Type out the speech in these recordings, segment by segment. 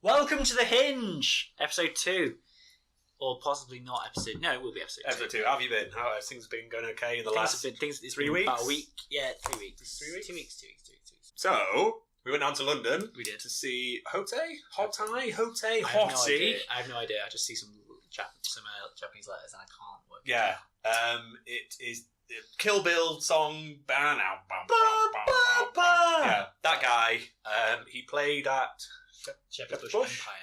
Welcome to the Hinge, episode 2. Or possibly not episode... No, it will be episode 2. Episode 2. How have you been? How have things been going okay in the last it's 3 weeks? About a week. Yeah, 3 weeks. 3 weeks? 2 weeks. So, we went down to London. We did. To see Hotei? Hotei? I have no idea. I just see some Japanese letters and I can't work it out. Yeah. It is the Kill Bill song. Yeah, that guy. He played at... Shepherd's Bush Empire.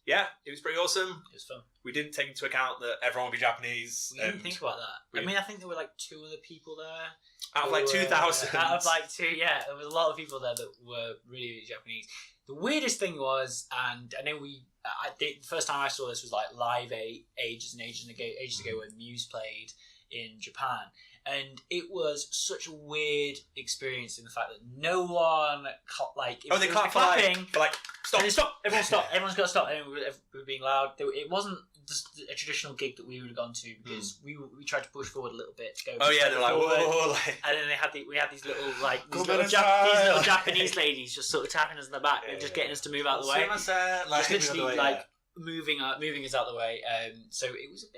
Yeah, it was pretty awesome. It was fun. We didn't take into account that everyone would be Japanese. We didn't think about that. I think there were like 2 other people there. Out of like 2,000. Out of like 2, yeah. There was a lot of people there that were really Japanese. The weirdest thing was, and I know the first time I saw this was like live ages ago when Muse played in Japan. And it was such a weird experience in the fact that no one they clapped clapping. Stop. And stop. Everyone stop. Everyone's got to stop. And we were being loud. It wasn't just a traditional gig that we would have gone to because we tried to push forward a little bit to go. Oh yeah, they're like whoa. And then we had these little little Japanese ladies just sort of tapping us in the back and just getting us to move out of the way. Just literally moving us out of the way. So it was a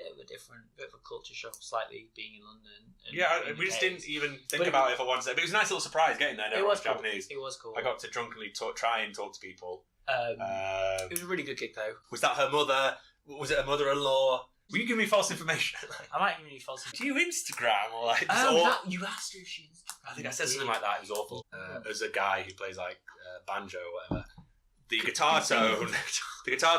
bit of a culture shock, slightly being in London. We just didn't even think about it for one second. But it was a nice little surprise getting there. It was Japanese. It was cool. I got to drunkenly try and talk to people. It was a really good gig though. Was that her mother? Was it her mother-in-law? Will you give me false information? I might give you false information. Do you Instagram or like? You asked her if she Instagram. I think I said something like that. It was awful. As a guy who plays like banjo or whatever, the guitar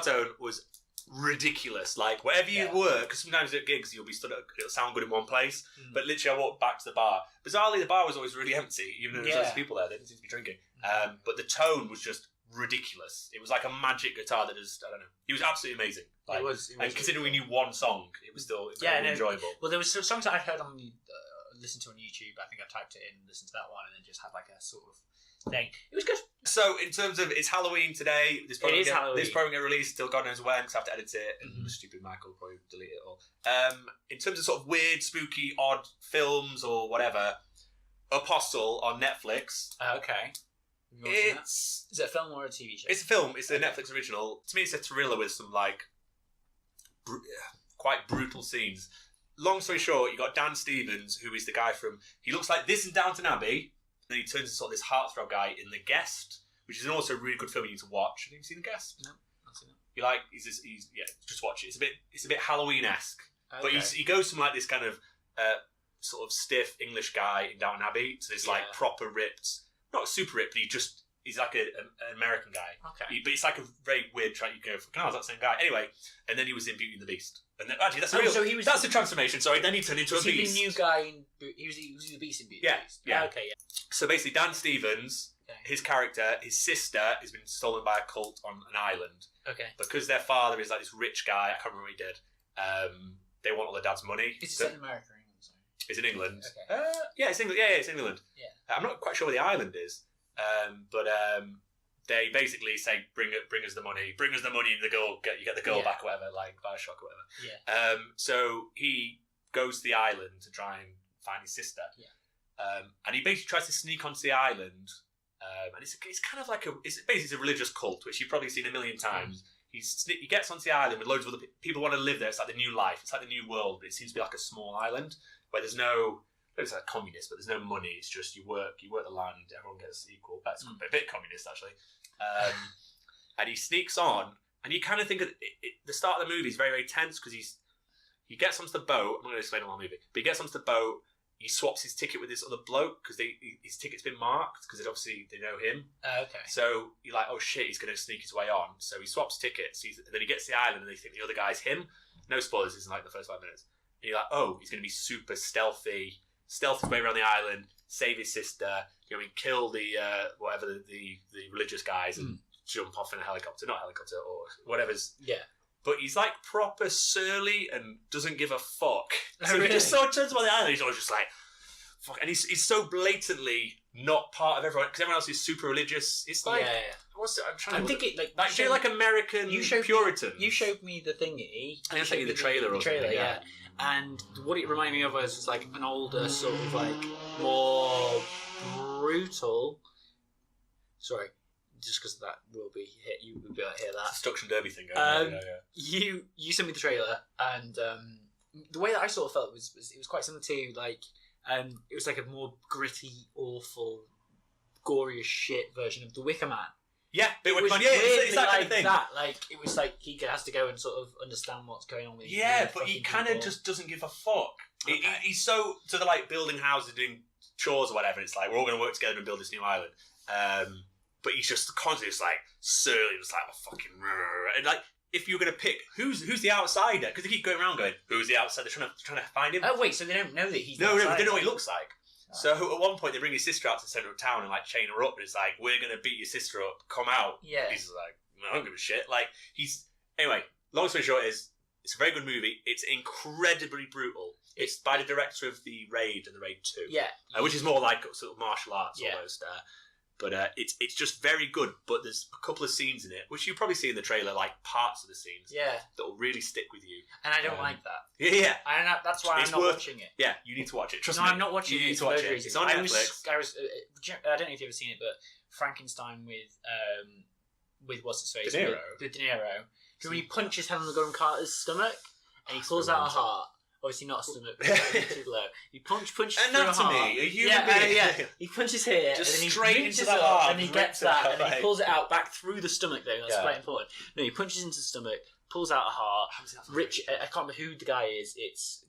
tone was ridiculous. Like wherever you were, because sometimes at gigs you'll be stood up, it'll sound good in one place, but literally I walked back to the bar. Bizarrely, the bar was always really empty, even though there was lots of people there. They didn't seem to be drinking. But the tone was just ridiculous. It was like a magic guitar that just, I don't know. He was absolutely amazing. Like, it was and considering we knew one song, it was still enjoyable. Well, there was some songs that I heard listened to on YouTube. I think I typed it in, listened to that one, and then just had like a sort of thing. It was good. So in terms of it's Halloween today, this program get released till God knows when because I have to edit it, and stupid Michael will probably delete it all. In terms of sort of weird, spooky, odd films or whatever, Apostle on Netflix. Okay. Is it a film or a TV show? It's a film. It's a Netflix original. To me, it's a thriller with some like quite brutal scenes. Long story short, you got Dan Stevens, who is the guy from. He looks like this in Downton Abbey. And he turns into sort of this heartthrob guy in The Guest, which is also a really good film you need to watch. Have you seen The Guest? No, not seen it. Just watch it. It's a bit Halloween-esque, but he goes from like this kind of sort of stiff English guy in Downton Abbey to this like proper ripped, not super ripped, but he's like an American guy. Okay, but it's like a very weird track. You go, is that the same guy? Anyway, and then he was in Beauty and the Beast. And then, actually, that's a transformation. Sorry, then he turned into a beast. He the new guy he was the beast in Beauty and the Beast. Yeah. Okay, yeah. So basically, Dan Stevens, his character, his sister has been stolen by a cult on an island. Okay. Because their father is like this rich guy, I can't remember what he did. They want all their dad's money. Is it set in America or England? Sorry. It's in England. Okay. Yeah, it's England. Yeah, it's England. Yeah. I'm not quite sure where the island is, but they basically say, "Bring us the money. Bring us the money, and you get the girl back, or whatever, like by a shock or whatever." Yeah. So he goes to the island to try and find his sister. Yeah. And he basically tries to sneak onto the island, and it's kind of like it's a religious cult, which you've probably seen a million times. He gets onto the island with loads of other people want to live there. It's like the new life. It's like the new world, but it seems to be like a small island where there's no. It's like communist, but there's no money. It's just you work the land. Everyone gets equal. That's a bit communist actually. And he sneaks on, and you kind of think the start of the movie is very, very tense because he gets onto the boat. I'm not going to explain the whole movie, but he gets onto the boat. He swaps his ticket with this other bloke because his ticket's been marked because obviously they know him. Okay. So you're like, oh shit, he's going to sneak his way on. So he swaps tickets. And then he gets to the island, and they think the other guy's him. No spoilers. This is like the first 5 minutes. And you're like, oh, he's going to be super stealthy. Stealth his way around the island, save his sister, kill the whatever the religious guys and jump off in a helicopter, not helicopter or whatever's. Yeah. But he's like proper surly and doesn't give a fuck. So really? He just sort of turns on the island. He's always just like, fuck, and he's so blatantly not part of everyone because everyone else is super religious. It's like, I'm thinking like American Puritan. You showed me the thingy. I showed you the trailer. The trailer, yeah. And what it reminded me of was like an older sort of like more brutal. Sorry, just because that will be hit, you will be able to hear that. Destruction Derby thing going on. You sent me the trailer, and the way that I sort of felt was it was quite similar to like it was like a more gritty, awful, gory as shit version of The Wicker Man. Yeah, it was it's that kind of thing. Like it was like he has to go and sort of understand what's going on with. Yeah, but he kind of just doesn't give a fuck. Okay. He's so they're like building houses, doing chores or whatever. It's like we're all going to work together and build this new island. But he's just constantly just like surly, just like fucking. And like if you're going to pick who's the outsider, because they keep going around going who's the outsider, trying to find him. Oh wait, so they don't know that he's no, they don't know what he looks like. So at one point they bring his sister out to the centre of town and like chain her up, and it's like we're gonna beat your sister up, come out. Yeah. He's like, no, I don't give a shit. Like anyway. Long story short is it's a very good movie. It's incredibly brutal. It's by the director of The Raid and The Raid 2. Yeah. Which is more like sort of martial arts almost. But it's just very good. But there's a couple of scenes in it, which you probably see in the trailer, like parts of the scenes. Yeah. That will really stick with you. And I don't like that. Yeah. And that's why I'm not watching it. Yeah, you need to watch it. Trust me. No, I'm not watching it. You need to watch it. It's on Netflix. I don't know if you've ever seen it, but Frankenstein with what's his face? De Niro. With De Niro. When he punches Helena Bonham Carter's stomach and he pulls out a heart. Obviously not a stomach, too low. He punches through a heart. A human being. Yeah. He punches here, just and then he straight reaches into the up, heart, and he gets that, and right. he pulls it out back through the stomach. Though that's quite important. No, he punches into the stomach, pulls out a heart. I can't remember who the guy is. It's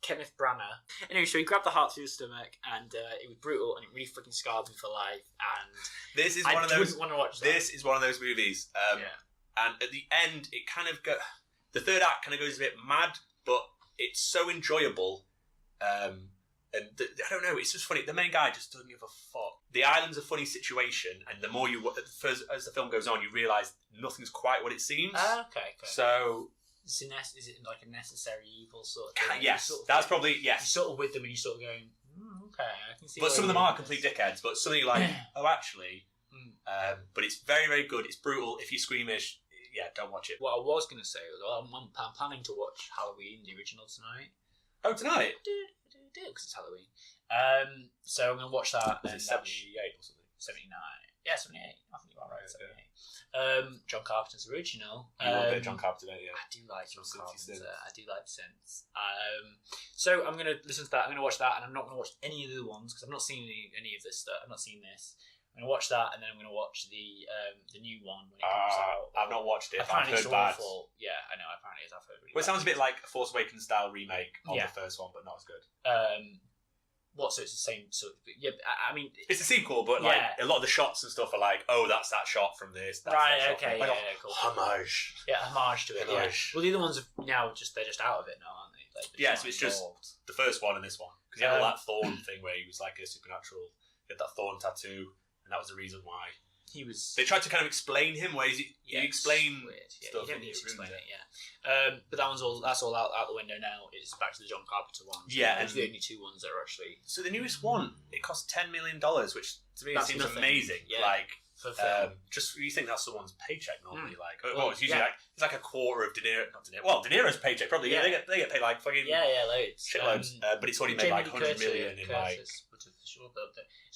Kenneth Branagh. Anyway, so he grabbed the heart through the stomach, and it was brutal, and it really fucking scarred me for life. And this is one of those. Want to watch that. This is one of those movies. And at the end, it kind of the third act kind of goes a bit mad, but it's so enjoyable. I don't know, it's just funny. The main guy just doesn't give a fuck. The island's a funny situation, and the more as the film goes on, you realise nothing's quite what it seems. Okay. So is it like a necessary evil sort of thing? Yes, sort of that's probably yes. You're sort of with them, and you're sort of going, okay, I can see. But some of them are complete dickheads. But some of you like, oh, actually. But it's very, very good. It's brutal. If you're squeamish, don't watch it. What I was going to say was I'm planning to watch Halloween, the original, tonight. Oh, tonight? Because it's Halloween. So I'm going to watch that. Is it 78 or something? 79. Yeah, 78. I think you are right. 78. John Carpenter's original. You love a bit of John Carpenter, don't you? I do like John Carpenter. I do like the synths. So I'm going to listen to that. I'm going to watch that, and I'm not going to watch any of the other ones because I've not seen any of this stuff. I've not seen this. I'm going to watch that, and then I'm going to watch the new one when it comes out. I've not watched it. Apparently I've heard bad. Awful. Yeah, I know. Apparently I've heard really bad. It sounds a bit like a Force Awakens style remake of the first one, but not as good. So it's the same sort of... Yeah, I mean... It's a sequel, but like a lot of the shots and stuff are like, oh, that's that shot from this. That's right, that okay, shot cool. Homage. Yeah, homage to it, Well, the other ones have now they're just out of it now, aren't they? Like, so it's just the first one and this one. Because he had all that thorn thing where he was like a supernatural... He had that thorn tattoo, and that was the reason why. He was... They tried to kind of explain him, where you explain stuff. You don't need to explain it, but that's all out the window now. It's back to the John Carpenter ones. Yeah. And the only two ones that are actually... So the newest one, it cost $10 million, which to me seems amazing. Yeah. Like, for film. just you think that's someone's paycheck normally. Like, it's usually it's like a quarter of De Niro. Not De Niro. Well, De Niro's paycheck probably. Yeah. They get paid like fucking loads, shitloads. But it's already made like $100 million in like. It's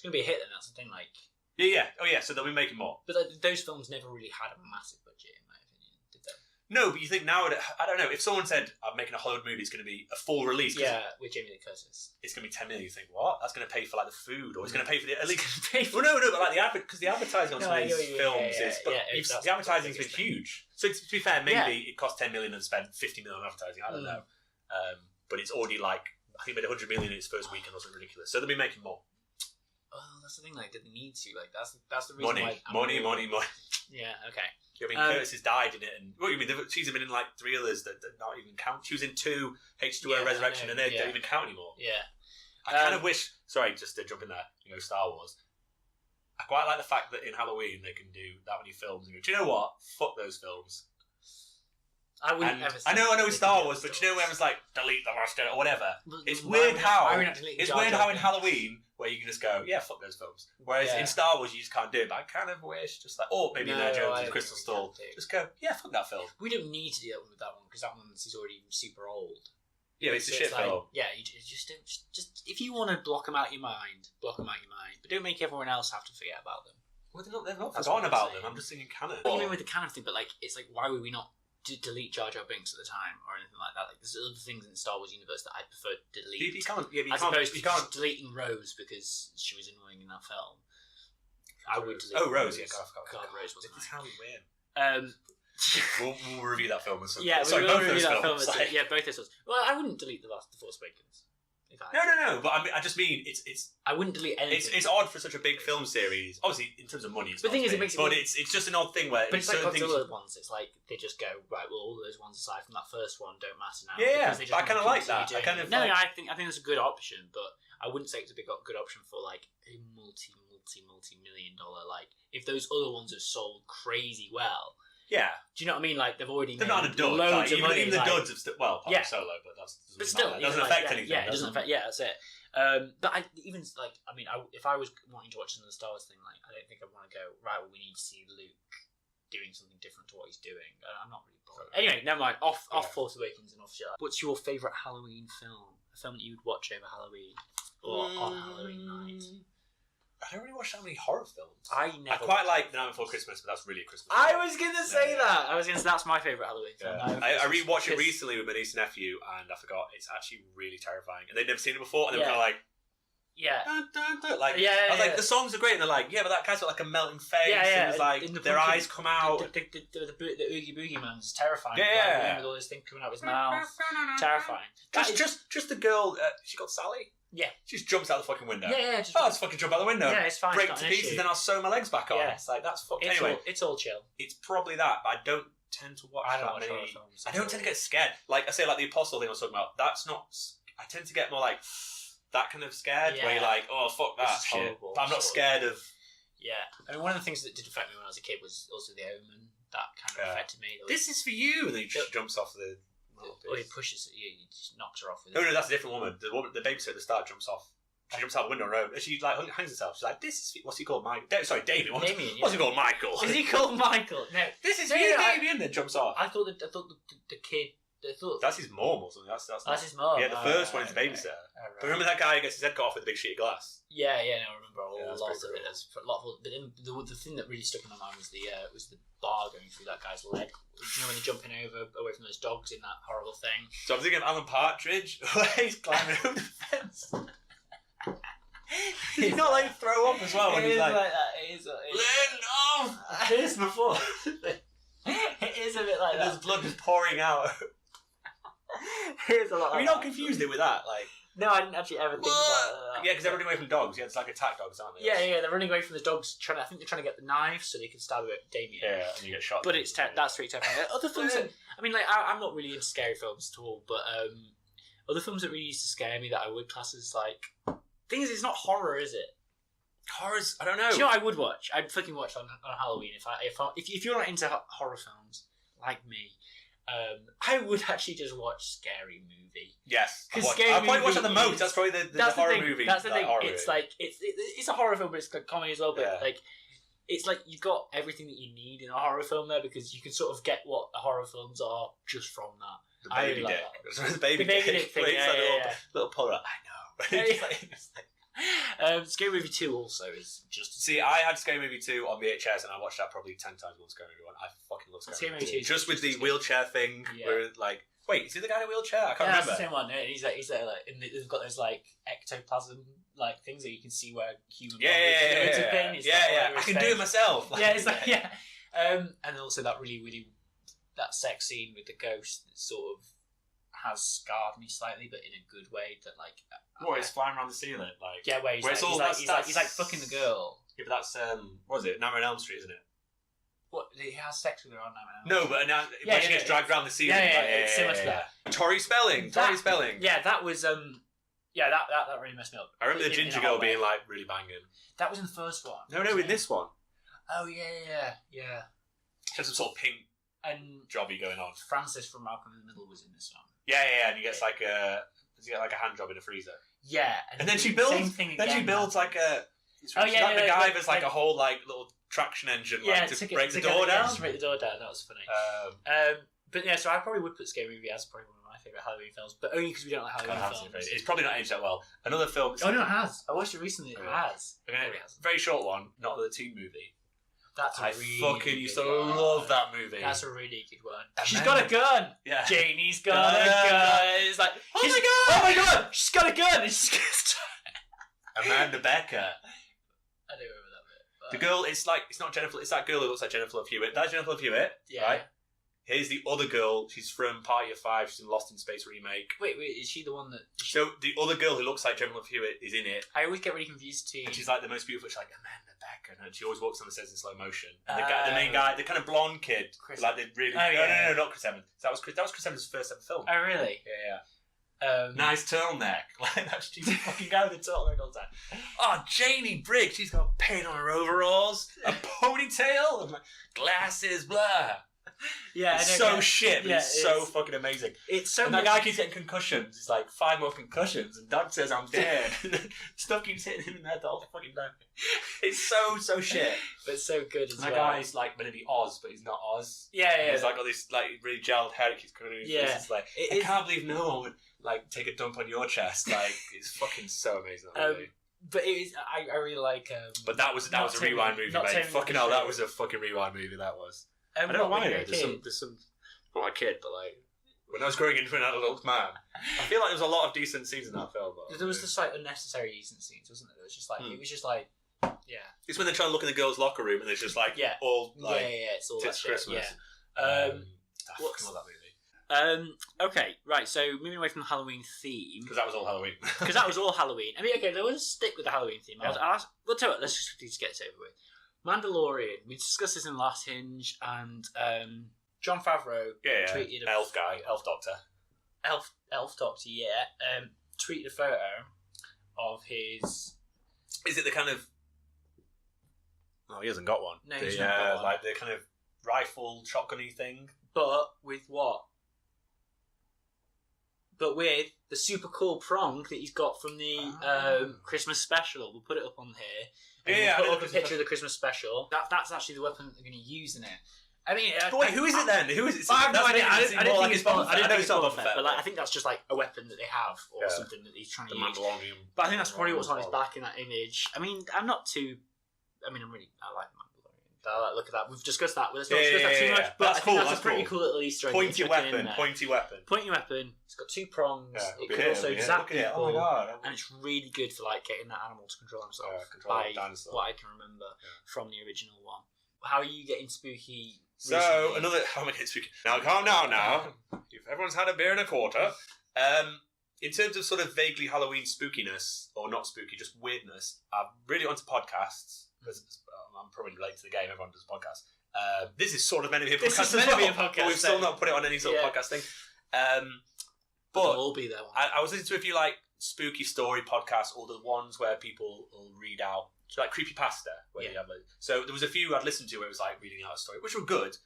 going to be a hit, then. That's the thing. Like. Yeah. Oh yeah. So they'll be making more. But those films never really had a massive budget, in my opinion, did they? No, but you think now? I don't know. If someone said I'm making a Hollywood movie, it's going to be a full release. With Jamie Lee Curtis, it's going to be $10 million. You think what? That's going to pay for like the food, or it's going to pay for the at least. Well, no, but like because the advertising on some of these films is. But the advertising's been huge. So to be fair, maybe it cost $10 million and spent $50 million on advertising. I don't know. But it's already like I think it made $100 million in its first weekend or something ridiculous. So they'll be making more. Oh, that's the thing. Like, did they need to? Like, that's the reason why. Money. Yeah. Okay. I mean, Curtis has died in it, and what do you mean? She's been in like 3 others that not even count. She was in 2 H2O Resurrection, and they don't even count anymore. Yeah. I kind of wish. Sorry, just to jump in there. Star Wars. I quite like the fact that in Halloween they can do that many films. And go, do you know what? Fuck those films. I wouldn't ever. I know Star Wars, but when it's like delete the last or whatever. It's weird how in Halloween where you can just go, yeah, fuck those films. Whereas in Star Wars you just can't do it. But I kind of wish just like, maybe Indiana Jones and Crystal Skull. Just go, yeah, fuck that film. We don't need to do that with that one because that one is already super old. Yeah, it's a shit film. Yeah, you just don't. Just if you want to block them out your mind, block them out your mind. But don't make everyone else have to forget about them. Well, they're not forgotten about them. I'm just thinking canon. What do you mean with the canon thing? But like, it's like, why would we not delete Jar Jar Binks at the time or anything like that? Like, there's other things in the Star Wars universe that I prefer to delete. You can't. Yeah, as opposed to just deleting Rose because she was annoying in that film. I would delete. Oh, Rose. Yeah, God, Rose was. This is how we win. We'll review that film. Yeah, sorry, we'll both review those that films. film. Yeah, both those films. Well, I wouldn't delete The Force Awakens. No. But I just mean it's. I wouldn't delete anything. It's odd for such a big film series. Obviously, in terms of money, it's. But the thing is, it's just an odd thing where. But it's like certain Godzilla ones. It's like they just go right. Well, all those ones aside from that first one don't matter now. Yeah. But I kind of like that. I I think that's a good option, but I wouldn't say it's a good option for like a multi-million dollar. Like if those other ones have sold crazy well. Yeah. Do you know what I mean? Like they've already made not a dud. Loads of money. Even the duds have Solo, but still, it doesn't affect anything. Yeah, it doesn't affect. Yeah, that's it. But if I was wanting to watch another Star Wars thing, like I don't think I'd want to go right. Well, we need to see Luke doing something different to what he's doing. I'm not really bothered. Anyway, never mind. Off Force Awakens and off shit. What's your favourite Halloween film? A film that you would watch over Halloween or on Halloween night? I don't really watch that many horror films. I quite like The Night Before Christmas, but that's really a Christmas film. I was going to say that. That's my favourite Halloween film. I rewatched it recently with my niece and nephew, and I forgot it's actually really terrifying. And they'd never seen it before, and they were kind of like, I was like, the songs are great, and they're like, yeah, but that guy's got like a melting face, and it's like their eyes come out. The Oogie Boogie Man's terrifying. Yeah. With all this thing coming out of his mouth. Terrifying. Just the girl, she got Sally. Yeah. She just jumps out the fucking window. Yeah. I'll just fucking jump out the window. Yeah, it's fine. Break to pieces, then I'll sew my legs back on. Yeah. It's like, that's fucked. Anyway, anyway, it's all chill. It's probably that, but I don't tend to watch that many. Films. I don't tend to get scared. Like I say, like the Apostle thing I was talking about, that's not... I tend to get more like that kind of scared, where you're like, oh, fuck that shit. But I'm not scared of... Yeah. I mean, one of the things that did affect me when I was a kid was also The Omen. That kind of affected me. This is for you! And then he just jumps off the... Or he pushes... He just knocks her off with it. No, that's a different woman. The babysitter at the start jumps off. She jumps out the window on her own. And she like hangs herself. She's like, "This is what's he called, Mike? David. What's he called, Michael? Is he called Michael? No, this is you, Damien." Then jumps off. I thought the kid. That's his mom or something. That's his mom. Yeah, the first one is the babysitter. Right. But remember that guy who gets his head cut off with a big sheet of glass? Yeah. No, I remember a lot of it. There's a lot of, but then the thing that really stuck in my mind was the bar going through that guy's leg. You know when they're jumping away from those dogs in that horrible thing. So I'm thinking of Alan Partridge, where he's climbing over the fence. He's not like throw up as well when he's like that. It is. It is before. It is a bit like that. There's blood just pouring out. It is a lot. Have you not confused it with that? Like, no, I didn't actually ever think about that. Yeah, because they're running away from dogs. Yeah, it's like attack dogs, aren't they? Yeah, they're running away from the dogs. I think they're trying to get the knife so they can stab Damien. Yeah, and you get shot. But that's pretty terrifying. Other films, I mean, like I'm not really into scary films at all, but other films that really used to scare me that I would class as like. Thing is, it's not horror, is it? Horrors, I don't know. Do you know what I would watch? I'd fucking watch on Halloween if you're not into horror films like me. I would actually just watch Scary Movie. Yes, I'll probably watch that the most. That's probably the horror movie. That's the thing. It's like it's a horror film, but it's like comedy as well. But like it's like you've got everything that you need in a horror film there because you can sort of get what horror films are just from that. The baby dick. The baby dick thing. Little puller. I know. Scary Movie 2 also is just... See, I had Scary Movie 2 on VHS and I watched that probably 10 times more than Scary Movie 1. I fucking love Scary Movie 2. Just with the wheelchair thing, where like, wait, is he the guy in a wheelchair? I can't remember. That's the same one. He's like, and they've got those like ectoplasm like things that you can see where human bodies I can do it myself. And also that really that sex scene with the ghost that sort of has scarred me slightly, but in a good way. That like, he's flying around the ceiling, like where he's like fucking the girl. Yeah, but that's what was it? Nightmare on Elm Street, isn't it? What, he has sex with her on Nightmare on Elm Street? No, but now when she gets dragged around the ceiling, it's similar to that. Tori Spelling. Yeah, that was that really messed me up. I remember the ginger girl being like really banging. That was in the first one. No, in this one. Oh yeah. She had some sort of pink and jobby going on. Francis from Malcolm in the Middle was in this one. Yeah, and he gets like a hand job in a freezer. Yeah, and then she builds. She builds like a. MacGyver's like a whole like little traction engine to break the door down. To break the door down. That was funny. But yeah, so I probably would put Scary Movie as probably one of my favourite Halloween films, but only because we don't like Halloween films. It's probably not aged that well. Another film. Oh no, it has. I watched it recently. It has. Very short one. Not the teen movie. I fucking used to love that movie. That's a really good one. She's got a gun. Yeah. Janie's got a gun. It's like, oh my god, she's got a gun. And she's Amanda Becker. I don't remember that bit. The girl, it's not Jennifer. It's that girl who looks like Jennifer Love Hewitt. That's Jennifer Love Hewitt. Yeah. Right. Here's the other girl. She's from Party of Five. She's in Lost in Space remake. Wait, is she the one that? So the other girl who looks like Jennifer Love Hewitt is in it. I always get really confused too. And she's like the most beautiful. She's like Amanda Becker, and she always walks on the stairs in slow motion. And the main guy, the kind of blonde kid, like they really. No, not Chris Evans. That was Chris Evans' first ever film. Oh really? Yeah. Nice turtleneck. Like that stupid fucking guy with the turtleneck all the time. Oh, Janie Briggs. She's got paint on her overalls, a ponytail, and glasses, blah. Yeah, it's so shit, but it's so fucking amazing. It's so. And that guy keeps getting concussions. It's like 5 more concussions, and Doug says I'm dead. Stuff keeps hitting him in the head the whole fucking time. It's so shit, but so good as well. That guy's like meant to be Oz, but he's not Oz. Yeah. He's like got this like really gelled hair that keeps coming in his face. It's like I can't believe no one would like take a dump on your chest. Like it's fucking so amazing. But it is. I really like. But that was a rewind movie, mate. Fucking hell, that was a fucking rewind movie. That was. I don't know why. There's some. Not a kid, but like when I was growing into an adult man, I feel like there was a lot of decent scenes in that film. There was just like unnecessary decent scenes, wasn't there? It was just like It's when they're trying to look in the girls' locker room and it's just like all like it's all that shit. Christmas. Yeah. I fucking love that movie. Okay, right. So moving away from the Halloween theme, because that was all Halloween. I mean, okay, let's stick with the Halloween theme. Yeah. We'll tell you what. Let's just get it over with. Mandalorian. We discussed this in last Hinge, and Jon Favreau tweeted elf doctor, tweeted a photo of his. Is it the kind of? Oh, he hasn't got one. No, he's not got one. Like the kind of rifle shotgun-y thing. But with what? But with the super cool prong that he's got from the Christmas special. We'll put it up on here. We'll put up a picture of the Christmas special. That's actually the weapon that they're going to use in it. I mean, but wait, who is it then? Who is it? I have no idea. I don't think it's Boba Fett. I don't think it's Boba Fett. But like, I think that's just like a weapon that they have or something that he's trying to use. Mandalorian. But I think that's probably what's on his back in that image. I mean, I like the Mandalorian. I like look at that. We've discussed that. Let's not discuss that too much. But I think that's a pretty cool little Easter egg. Pointy weapon. Pointy weapon. It's got 2 prongs. Yeah, it could also zap people. Oh my god! And it's really good for like getting that animal to control himself. By what I can remember from the original one. How are you getting spooky? So how am I getting spooky? Now calm down. Now, if everyone's had a beer and a quarter. In terms of sort of vaguely Halloween spookiness, or not spooky, just weirdness, I'm really onto podcasts. Because I'm probably late to the game. Everyone does podcasts. This is sort of meant to be a podcast. But we've still not put it on any sort of podcast thing. But they'll all be there. I was listening to a few like spooky story podcasts, or the ones where people will read out like creepypasta. Where you have like, so there was a few I'd listened to where it was like reading out a story, which were good.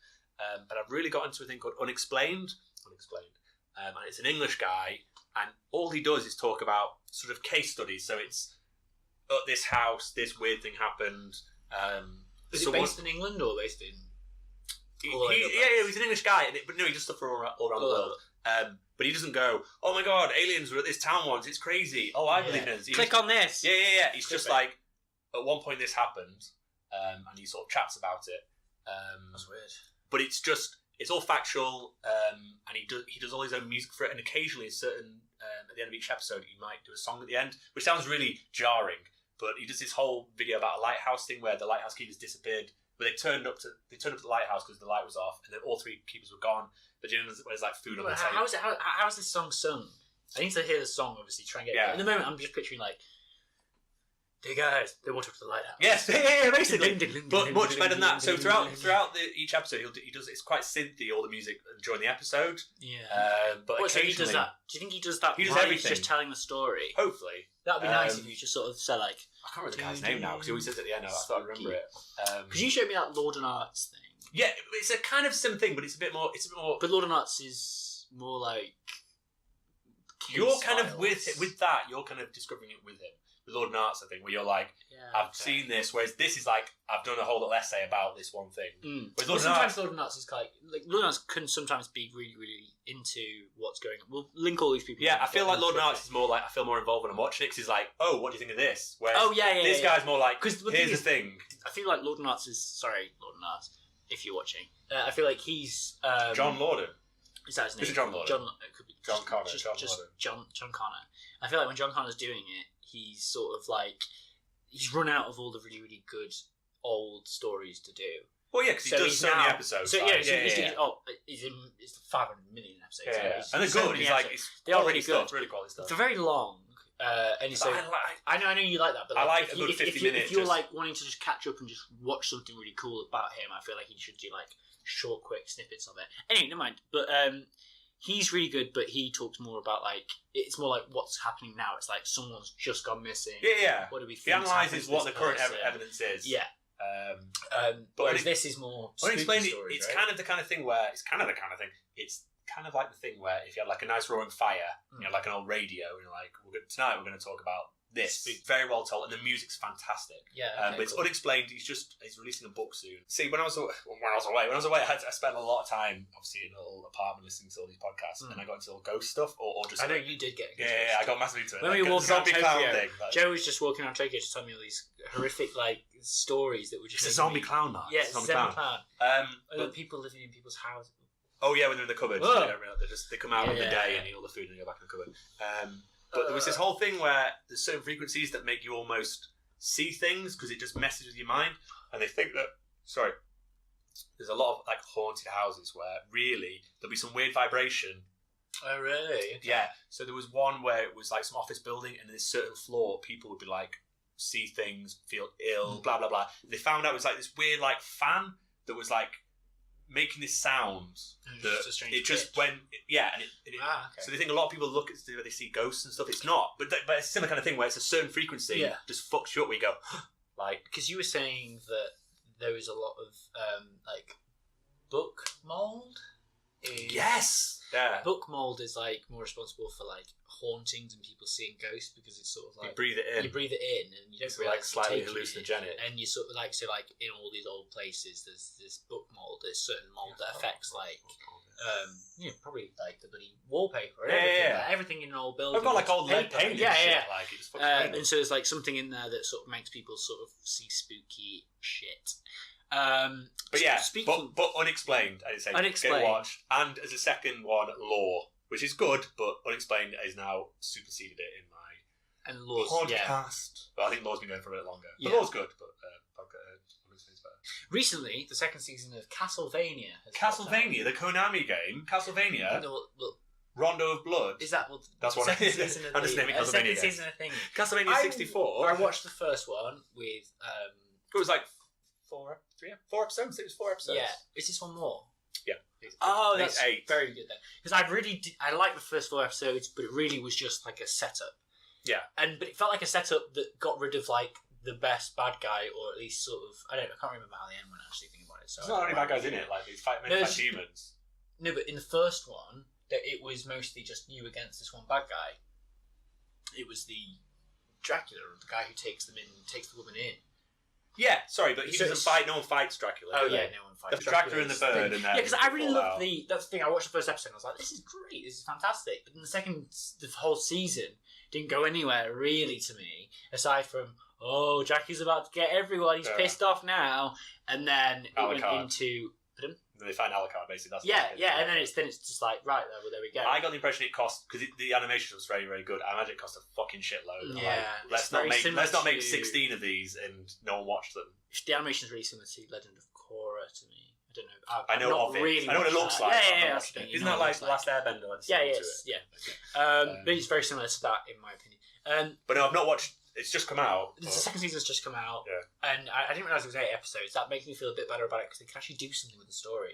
But I've really got into a thing called Unexplained. And it's an English guy, and all he does is talk about sort of case studies. So it's at this house, this weird thing happened. Is it based in England or based in? He's an English guy, but no, he does stuff all around the world. But he doesn't go, oh my god, aliens were at this town once, it's crazy. Oh, I believe in it. Click on this. Yeah. He's just like, at one point this happened, and he sort of chats about it. That's weird. But it's all factual, and he does all his own music for it, and occasionally at the end of each episode, he might do a song at the end, which sounds really jarring. But he does this whole video about a lighthouse thing where the lighthouse keepers disappeared. But they turned up to the lighthouse because the light was off, and then all 3 keepers were gone. But there's like food on the table. How's this song sung? I need to hear the song, obviously, try and get it. At the moment, I'm just picturing like, hey guys, they walked up to the lighthouse. Yes, basically. But much better than that. So throughout each episode, he does. It's quite synthy, all the music during the episode. Yeah. But so he does that. Do you think he does that? He does everything. He's just telling the story. Hopefully. That'd be nice if you just sort of say like, I can't remember the guy's name now because he always says it at the end. I thought I remember it. Because you showed me that Lordan Arts thing. Yeah, it's a kind of similar thing, but it's a bit more. But Lordan Arts is more like. You're kind of with that. You're kind of discovering it with him. Lordan Arts, I think, where you're like, I've seen this, whereas this is like, I've done a whole little essay about this one thing. Well, sometimes Lordan Arts is like Lordan Arts can sometimes be really, really into what's going on. We'll link all these people. Yeah, I feel like Lordan Arts is more like, I feel more involved when I'm watching it, because he's like, oh, what do you think of this? Whereas this guy's more like, here's the thing. I feel like Lordan Arts Lordan Arts, if you're watching. I feel like he's... John Lordan. Is that his name? Is it John Lordan? It could be John Connor. John Connor. I feel like when John Connor's doing it, he's sort of like... He's run out of all the really, really good old stories to do. Well, yeah, because he does so many episodes. So, he's in 500 million episodes. Yeah. And they're good. They're all really good. It's really quality stuff. They're very long. And so I know you like that, but I like a good 50 minutes. If you're like wanting to just catch up and just watch something really cool about him, I feel like he should do like short, quick snippets of it. Anyway, never mind. But he's really good, but he talks more about like it's more like what's happening now. It's like someone's just gone missing. Yeah. What do we think? He analyses what the current evidence is. Yeah. But this is more Unexplained. Stories, it's right? kind of the kind of thing where it's kind of like the thing where if you had like a nice roaring fire, you know, like an old radio, and you're like, tonight we're going to talk about this. It's very well told, and the music's fantastic. Yeah, but it's Unexplained. He's releasing a book soon. See, when I was away, I spent a lot of time obviously in a little apartment listening to all these podcasts, and I got into all ghost stuff or just. I know you did get. Yeah, I got massively into it. When we were walking around Tokyo, Joe was just walking around Tokyo, just telling me all these horrific like stories that were just. It's a zombie clown, man. Yeah, it's a zombie clown. But people living in people's houses. Oh yeah, when they're in the cupboard, they come out in the day and eat all the food and they go back in the cubboard. But there was this whole thing where there's certain frequencies that make you almost see things because it just messes with your mind, and they think that. Sorry, there's a lot of like haunted houses where really there'll be some weird vibration. Oh really? Okay. Yeah. So there was one where it was like some office building, and this certain floor, people would be like see things, feel ill, blah blah blah. They found out it was like this weird like fan that was like making this sound that it just went so they think a lot of people look at where they see ghosts and stuff. It's not, but it's a similar kind of thing where it's a certain frequency just fucks you up where you go like, because you were saying that there was a lot of like book mold. Yes, book mold is like more responsible for like hauntings and people seeing ghosts because it's sort of like you breathe it in and you don't really like slightly hallucinogenic, and you sort of like in all these old places there's this book mold, there's certain mold that affects like probably like the bloody wallpaper and everything. Like, everything in an old building. I've got like old lead paint like it just and so there's like something in there that sort of makes people sort of see spooky shit. But Unexplained, I'd say, get watched. And as a second one, Lore, which is good, but Unexplained has now superseded it in my podcast. But I think Lore's been going for a bit longer. But Lore's good, but Unexplained's better. Recently, the second season of Castlevania. The Konami game, Castlevania. Rondo of Blood. Is that that's what second season of I'm just naming Castlevania. Second season of thing. Castlevania 64. I watched the first one with. It was like 4 episodes. It was 4 episodes. Yeah. Is this one more? Yeah. Oh, that's 8. Very good then. Because I liked the first 4 episodes, but it really was just like a setup. Yeah. But it felt like a setup that got rid of like the best bad guy, or at least sort of I can't remember how the end went actually thinking about it. So there's not any bad guys in it. Like these fight demons. No, but in the first one, it was mostly just you against this one bad guy. It was the Dracula, the guy who takes the woman in. Yeah, sorry, but he doesn't fight. No one fights Dracula. Oh yeah, no one fights. The Dracula and the bird, and then because I really loved that's the thing. I watched the first episode, and I was like, "This is great. This is fantastic." But then the whole season didn't go anywhere really to me, aside from Dracula's about to get everyone. He's pissed off now, and then it went into. They find Alucard, basically. That's and then it's just like right there we go. I got the impression it cost because the animation was very very good. I imagine it cost a fucking shitload. Yeah, let's not make 16 of these and no one watched them. The animation is really similar to Legend of Korra to me. I don't know. I know of it. Really I know what it looks like. Yeah. Isn't that like Last Airbender? But it's very similar to that in my opinion. But no, I've not watched. It's just come out. The second season's just come out. Yeah. And I didn't realise it was 8 episodes. That makes me feel a bit better about it because they can actually do something with the story.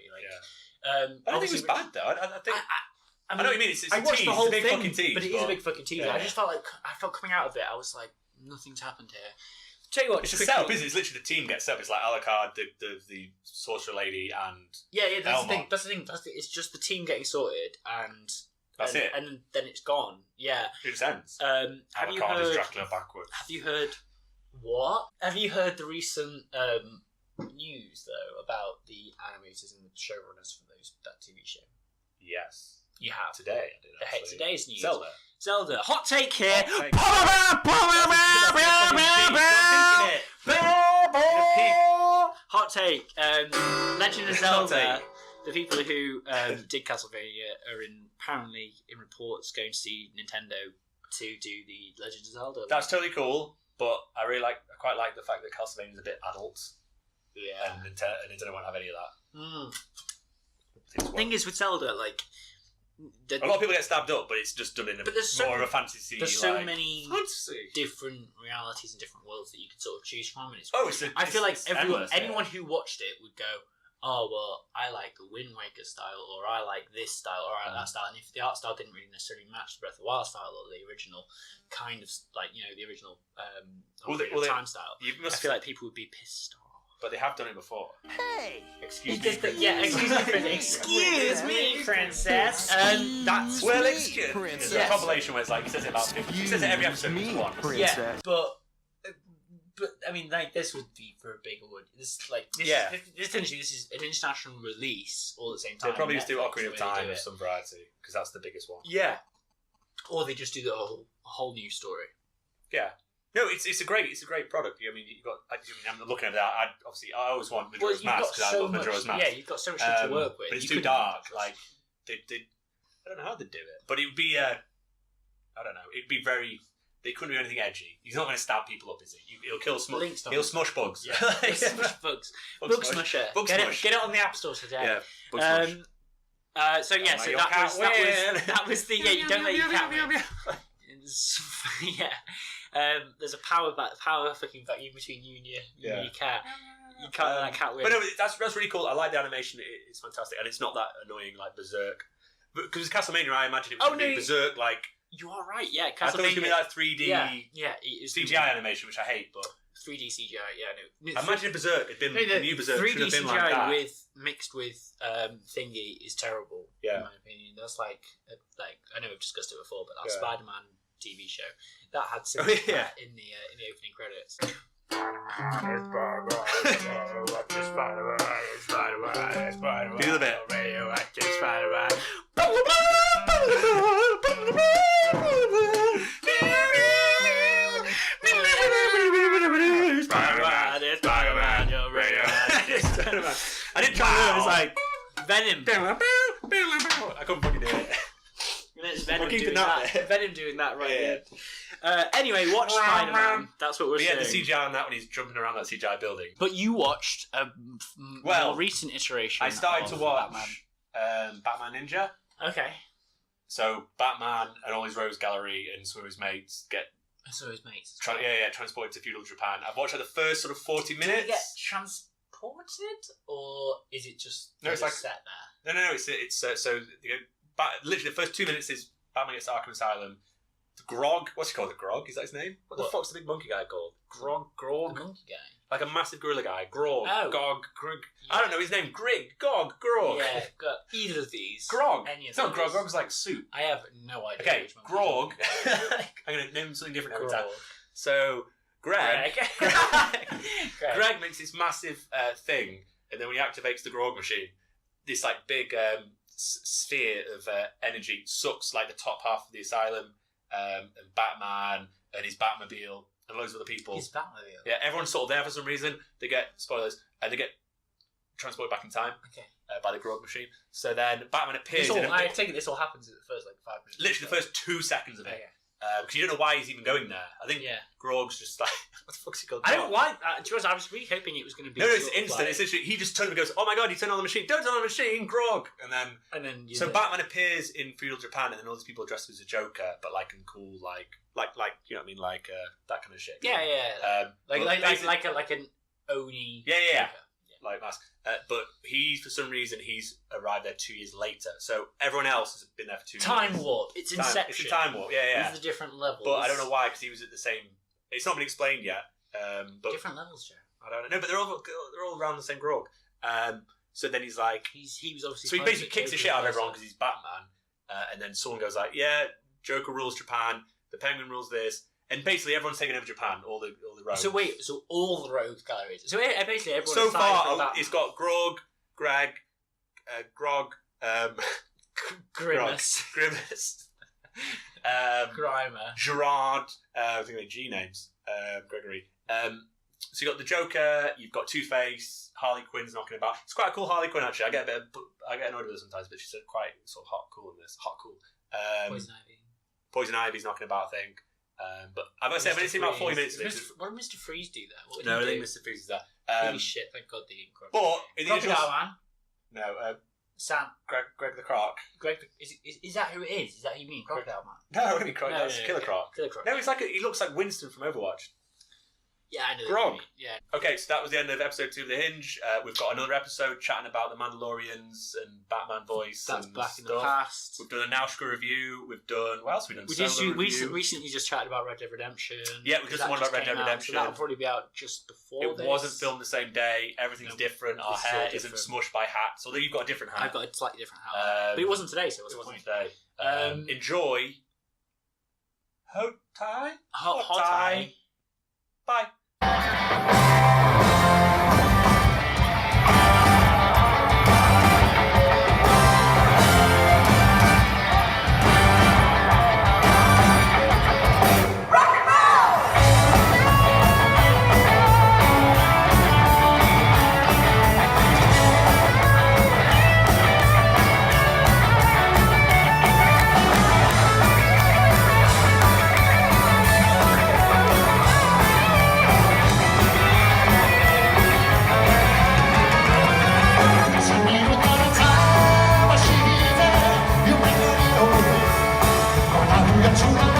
I don't think it was bad though. I think. I know what you mean. It's a tease. The whole it's a big thing, fucking tease. But it is a big fucking tease. Yeah. I just felt coming out of it, I was like, nothing's happened here. Tell you what, it's a setup, isn't it? It's literally the team gets set up. It's like Alucard, the sorcerer lady, and that's the thing. It's just the team getting sorted, and That's it. And then it's gone. Yeah. It just ends. Have you heard Dracula backwards? Have you heard what? Have you heard the recent news though about the animators and the showrunners for that TV show? Yes. You have. Today, I did actually. Today's news. Zelda. Hot take here. Hot take. Legend of Zelda. The people who did Castlevania are apparently in reports going to see Nintendo to do the Legend of Zelda. That's totally cool, but I quite like the fact that Castlevania is a bit adult. Yeah. And Nintendo won't have any of that. The thing is with Zelda, like a lot of people get stabbed up, but it's just done in more of a fantasy. There's so many different realities and different worlds that you could sort of choose from, and I feel like anyone who watched it would go, "Oh well, I like the Wind Waker style, or I like this style, or I like that style." And if the art style didn't really necessarily match the Breath of the Wild style or the original kind of the original Time style, I feel like people would be pissed off. But they have done it before. Hey! Excuse me, princess. That's princess. There's a compilation where it's like he says it about 50. He says it every episode. Princess. Yeah, but I mean, like this would be for a big award. Essentially, this is an international release all at the same time. They probably just do Ocarina of Time with some variety because that's the biggest one. Yeah, or they just do the whole new story. Yeah. No, it's a great product. I mean, you've got. I'm looking at that. I always want Majora's Mask because I love Majora's Mask. Yeah, you've got so much to work with. But it's too dark. Like they I don't know how they'd do it, but it would be. I don't know. It'd be very. They couldn't do anything edgy. He's not going to stab people up, is he? He'll kill He'll smush bugs. Yeah, smush bugs. Bug smusher. Get it on the App Store today. Yeah. Bug smush. So that was the You don't let your cat win. Yeah. There's a power fucking vacuum between you and your cat. You can't let that cat win. But no, that's really cool. I like the animation. It's fantastic, and it's not that annoying like Berserk. Because Castlevania, I imagine it was going to be Berserk like. You are right. Yeah, Castlevania. I thought it was going to be like 3D. Yeah. CGI animation, which I hate, but 3D CGI. Yeah, no. I imagine Berserk had been the new Berserk 3D should have been CGI like that. mixed with Thingy is terrible. Yeah. In my opinion, that's like I know we've discussed it before, but that Spiderman TV show that had some in the opening credits. Do the bit. I didn't try to do it. It's like Venom. I couldn't fucking do it. It's Venom doing that. Venom doing that right there. Anyway, watch Spider-Man. That's what we're saying. Yeah, the CGI on that when he's jumping around that CGI building. But you watched a more recent iteration. I started to watch Batman Ninja. Okay. So Batman and all his rogues gallery and some of his mates get. Transported to feudal Japan. I've watched the first sort of 40 minutes. Do they get transported, or is it just it's like set there? No. It's so literally the first 2 minutes is Batman gets to Arkham Asylum. Grog, what's he called? Grog? Is that his name? What the fuck's the big monkey guy called? Grog. The monkey guy. Like a massive gorilla guy. Grog. Oh. Gog. Grog. Yeah. I don't know his name. Grig. Gog. Grog. Yeah, got either of these. Grog. Any of it's not Grog. Grog's like soup. I have no idea. Okay, Grog. I'm going to name something different every time. So, Greg makes this massive thing, and then when he activates the Grog machine, this like big sphere of energy sucks like the top half of the asylum, and Batman and his Batmobile and loads of other people. His Batmobile? Yeah, everyone's sort of there for some reason. They get, spoilers, and they get transported back in time by the Grog machine. So then Batman appears. I take it this all happens in the first 5 minutes. Literally the first 2 seconds of it. Because you don't know why he's even going there. I think Grog's just like, what the fuck's he called? I don't like that. To be honest, I was really hoping it was going to be. No, it's instant. It's literally, he just turns and goes, "Oh my god, you turned on the machine! Don't turn on the machine, Grog!" And then so Batman appears in feudal Japan, and then all these people are dressed as a Joker, but like in cool, like you know what I mean, like that kind of shit. Yeah. Like an Oni. Yeah. Like mask. But for some reason, he's arrived there 2 years later. So everyone else has been there for 2 years. Time warp. It's Inception. It's a time warp. Yeah. These are different levels. But I don't know why, because he was at the same. It's not been explained yet. But different levels, Joe. I don't know. But they're all around the same Grog. So then he's like, he was obviously. So he basically kicks the shit out of everyone because he's Batman. and then someone goes like, yeah, Joker rules Japan, the Penguin rules this, and basically everyone's taking over Japan, all the rogues. So wait, so all the rogue galleries. So basically everyone. So far, it's got Grog, Greg, Grog, Grimace, Grimer, Gerard. I think they're G names. Gregory. So you got the Joker, you've got Two-Face, Harley Quinn's knocking about. It's quite a cool Harley Quinn actually. I get annoyed with her sometimes, but she's quite sort of cool in this. Cool. Poison Ivy's knocking about, I think. But I've said, I've only seen about 40 minutes of it. What did Mr. Freeze do there? What I think Mr. Freeze is that. Holy shit! Thank God the But in the Crocodile Man. No, Sam. Greg the Croc. Greg, is that who it is? Is that who you mean? Crocodile Man? No, what do you mean Croc? That's Killer Croc. Killer Croc. No, he looks like Winston from Overwatch. Yeah, I know. Grog. Yeah. Okay, so that was the end of episode 2 of The Hinge. We've got another episode chatting about the Mandalorians and Batman voice. That's and back in stuff. the past. We've done a Naushka review. We've done... What else have we done? We recently just chatted about Red Dead Redemption. Yeah, we just one about Red Dead Redemption. So that'll probably be out just before It wasn't filmed the same day. Everything's different. Our hair isn't smushed by hats. Although you've got a different hat. I've got a slightly different hat. But it wasn't today, so it wasn't today. Enjoy. Hotei. Hotei. Bye. Too